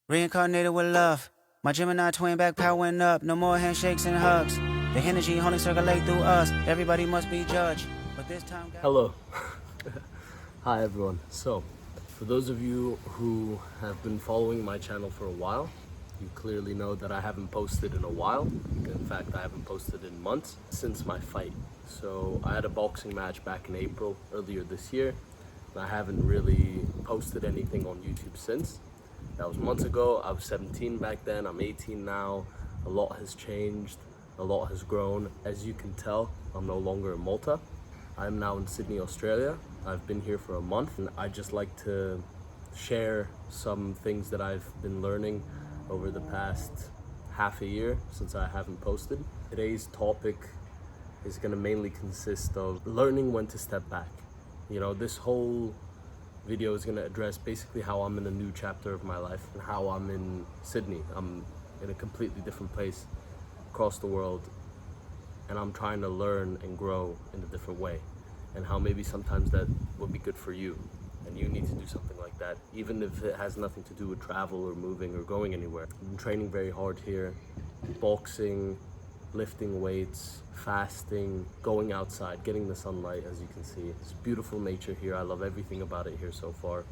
Reincarnated with love. My Gemini twin back powering up. No more handshakes and hugs. The energy only circulate through us. Everybody must be judged. But this time, Hello. Hi everyone. So, for those of you who have been following my channel for a while, you clearly know that I haven't posted in a while. In fact, I haven't posted in months since my fight. So, I had a boxing match back in April earlier this year, and I haven't really posted anything on YouTube since. That was months ago. I was 17 back then. I'm 18 now. A lot has changed. A lot has grown. As you can tell, I'm no longer in Malta. I'm now in Sydney, Australia. I've been here for a month, and I just like to share some things that I've been learning over the past half a year since I haven't posted. Today's topic is going to mainly consist of learning when to step back. You know, this whole video is going to address basically how I'm in a new chapter of my life and how I'm in Sydney. I'm in a completely different place across the world, and I'm trying to learn and grow in a different way, and how maybe sometimes that would be good for you, and you need to do something like that, even if it has nothing to do with travel or moving or going anywhere. I've been training very hard here, boxing, lifting weights, fasting, going outside, getting the sunlight. As you can see, it's beautiful nature here. I love everything about it here so far.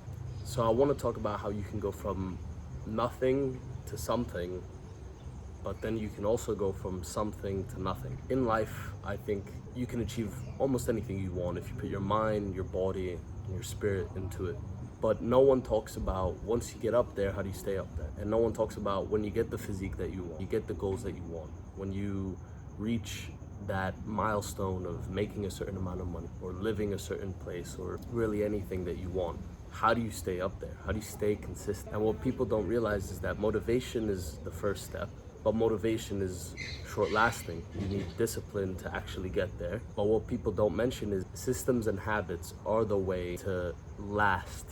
So I want to talk about how you can go from nothing to something, but then you can also go from something to nothing. In life, I think you can achieve almost anything you want if you put your mind, your body, and your spirit into it. But no one talks about once you get up there, how do you stay up there? And no one talks about when you get the physique that you want, you get the goals that you want, when you reach that milestone of making a certain amount of money or living a certain place or really anything that you want. How do you stay up there? How do you stay consistent? And what people don't realize is that motivation is the first step, but motivation is short lasting. You need discipline to actually get there. But what people don't mention is systems and habits are the way to last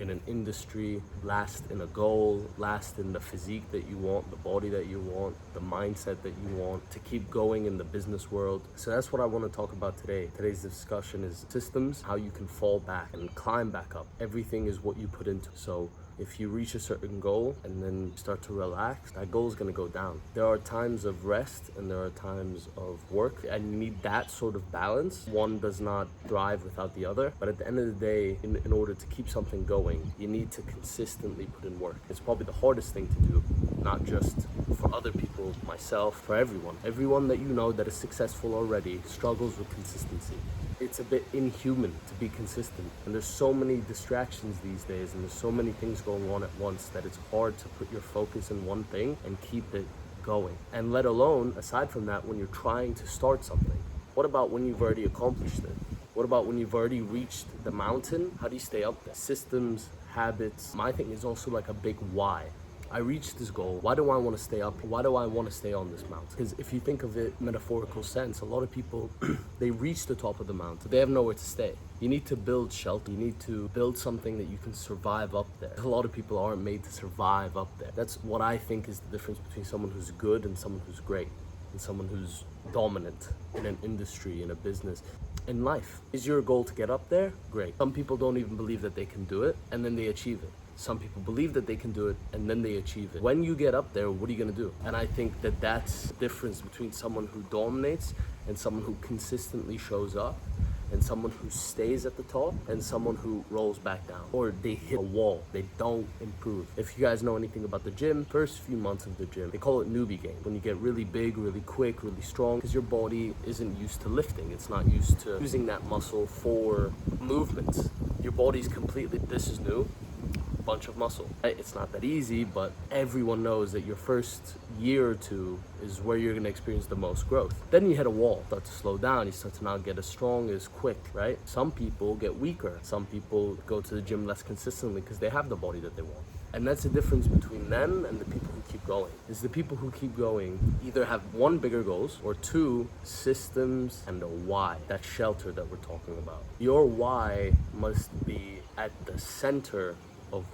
in an industry, last in a goal, last in the physique that you want, the body that you want, the mindset that you want, to keep going in the business world. So that's what I want to talk about today. Today's discussion is systems, how you can fall back and climb back up. Everything is what you put into. So if you reach a certain goal and then start to relax, that goal is going to go down. There are times of rest and there are times of work, and you need that sort of balance. One does not thrive without the other, but at the end of the day, in order to keep something going, you need to consistently put in work. It's probably the hardest thing to do, not just for other people, myself, for everyone. Everyone that you know that is successful already struggles with consistency. It's a bit inhuman to be consistent, and there's so many distractions these days, and there's so many things going on at once that it's hard to put your focus in one thing and keep it going. And let alone, aside from that, when you're trying to start something, what about when you've already accomplished it? What about when you've already reached the mountain? How do you stay up there? Systems, habits. My thing is also like a big why. I reached this goal. Why do I want to stay up? Why do I want to stay on this mountain? Because if you think of it metaphorical sense, a lot of people, they reach the top of the mountain. They have nowhere to stay. You need to build shelter. You need to build something that you can survive up there. A lot of people aren't made to survive up there. That's what I think is the difference between someone who's good and someone who's great, and someone who's dominant in an industry, in a business. In life, is your goal to get up there? Great. Some people don't even believe that they can do it, and then they achieve it. Some people believe that they can do it, and then they achieve it. When you get up there, what are you gonna do? And I think that that's the difference between someone who dominates and someone who consistently shows up, and someone who stays at the top and someone who rolls back down, or they hit a wall. They don't improve. If you guys know anything about the gym, first few months of the gym, they call it newbie game. When you get really big, really quick, really strong, because your body isn't used to lifting. It's not used to using that muscle for movements. Your body's completely, this is new, bunch of muscle. It's not that easy, but everyone knows that your first year or two is where you're gonna experience the most growth. Then you hit a wall, start to slow down, you start to not get as strong, as quick, right? Some people get weaker. Some people go to the gym less consistently because they have the body that they want. And that's the difference between them and the people who keep going. Is the people who keep going either have one, bigger goals, or two, systems and a why, that shelter that we're talking about. Your why must be at the center of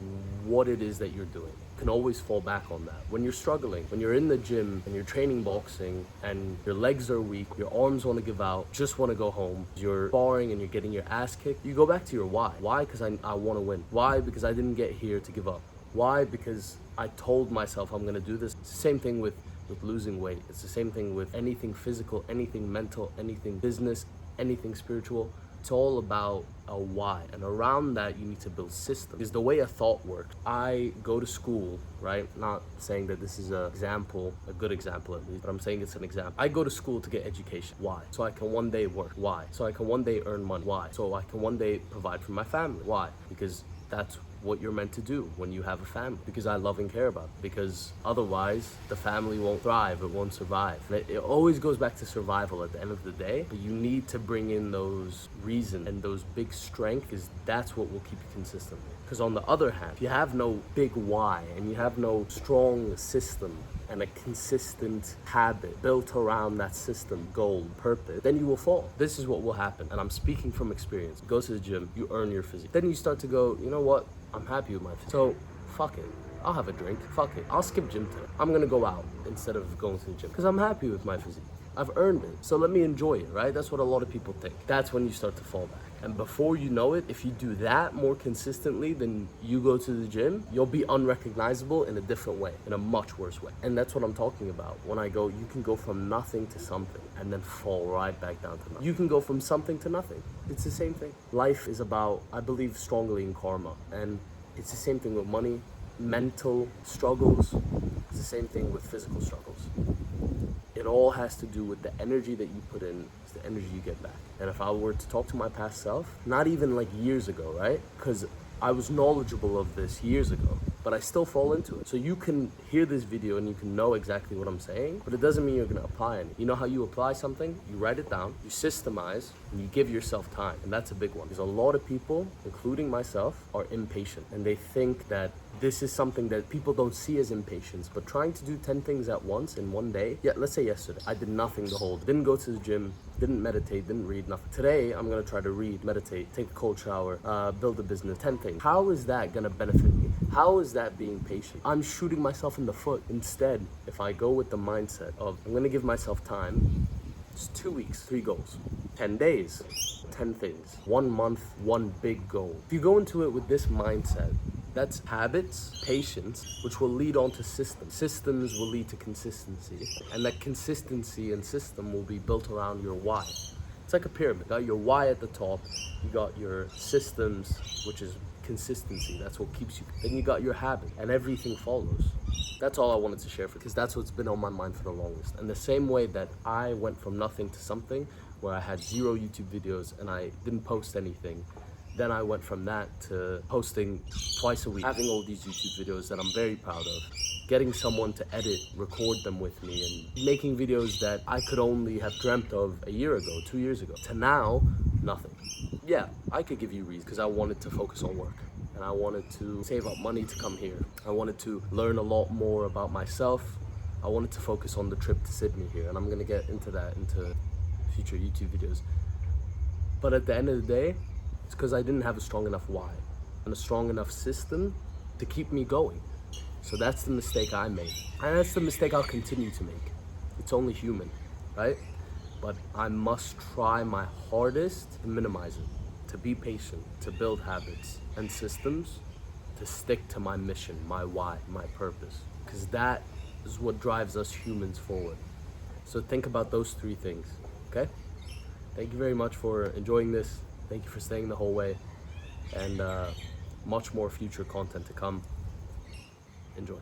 what it is that you're doing. You can always fall back on that. When you're struggling, when you're in the gym and you're training boxing and your legs are weak, your arms want to give out, just want to go home, you're sparring and you're getting your ass kicked, you go back to your why. Why? Because I want to win. Why? Because I didn't get here to give up. Why? Because I told myself I'm gonna do this. It's the same thing with losing weight. It's the same thing with anything physical, anything mental, anything business, anything spiritual. It's all about a why, and around that you need to build systems. Is the way a thought works. I go to school, right? Not saying that this is a good example at least, but I'm saying it's an example. I go to school to get education. Why? So I can one day work. Why? So I can one day earn money. Why? So I can one day provide for my family. Why? Because that's what you're meant to do when you have a family, because I love and care about it. Because otherwise the family won't thrive, it won't survive. It always goes back to survival at the end of the day, but you need to bring in those reasons and those big strengths, because that's what will keep you consistent. Because on the other hand, if you have no big why and you have no strong system and a consistent habit built around that system, goal, purpose, then you will fall. This is what will happen, and I'm speaking from experience. Go to the gym, you earn your physique. Then you start to go, you know what? I'm happy with my physique. So, fuck it. I'll have a drink. Fuck it. I'll skip gym today. I'm gonna go out instead of going to the gym because I'm happy with my physique. I've earned it. So let me enjoy it, right? That's what a lot of people think. That's when you start to fall back. And before you know it, if you do that more consistently than you go to the gym, you'll be unrecognizable in a different way, in a much worse way. And that's what I'm talking about. When I go, you can go from nothing to something and then fall right back down to nothing. You can go from something to nothing. It's the same thing. Life is about, I believe strongly in karma. And it's the same thing with money, mental struggles. It's the same thing with physical struggles. It all has to do with the energy that you put in, is the energy you get back. And if I were to talk to my past self, not even like years ago, right? Because I was knowledgeable of this years ago, but I still fall into it. So you can hear this video and you can know exactly what I'm saying, but it doesn't mean you're gonna apply it. You know how you apply something? You write it down, you systemize, and you give yourself time. And that's a big one. Because a lot of people, including myself, are impatient. And they think that this is something that people don't see as impatience, but trying to do 10 things at once in one day. Yeah, let's say yesterday, I did nothing the whole day. Didn't go to the gym, didn't meditate, didn't read, nothing. Today, I'm gonna try to read, meditate, take a cold shower, build a business, 10 things. How is that gonna benefit me? How is that being patient? I'm shooting myself in the foot. Instead, if I go with the mindset of, I'm gonna give myself time, it's 2 weeks, 3 goals, 10 days, 10 things, 1 month, 1 big goal. If you go into it with this mindset, that's habits, patience, which will lead on to systems. Systems will lead to consistency. And that consistency and system will be built around your why. It's like a pyramid. You got your why at the top, you got your systems, which is consistency. That's what keeps you. Then you got your habit, and everything follows. That's all I wanted to share, because that's what's been on my mind for the longest. And the same way that I went from nothing to something, where I had 0 YouTube videos and I didn't post anything, then I went from that to posting twice a week, having all these YouTube videos that I'm very proud of, getting someone to edit, record them with me, and making videos that I could only have dreamt of a year ago, 2 years ago, to now, nothing. Yeah, I could give you reasons, because I wanted to focus on work, and I wanted to save up money to come here. I wanted to learn a lot more about myself. I wanted to focus on the trip to Sydney here, and I'm gonna get into that into future YouTube videos. But at the end of the day, it's because I didn't have a strong enough why and a strong enough system to keep me going. So that's the mistake I made. And that's the mistake I'll continue to make. It's only human, right? But I must try my hardest to minimize it, to be patient, to build habits and systems, to stick to my mission, my why, my purpose. Because that is what drives us humans forward. So think about those 3 things, okay? Thank you very much for enjoying this. Thank you for staying the whole way, and much more future content to come. Enjoy.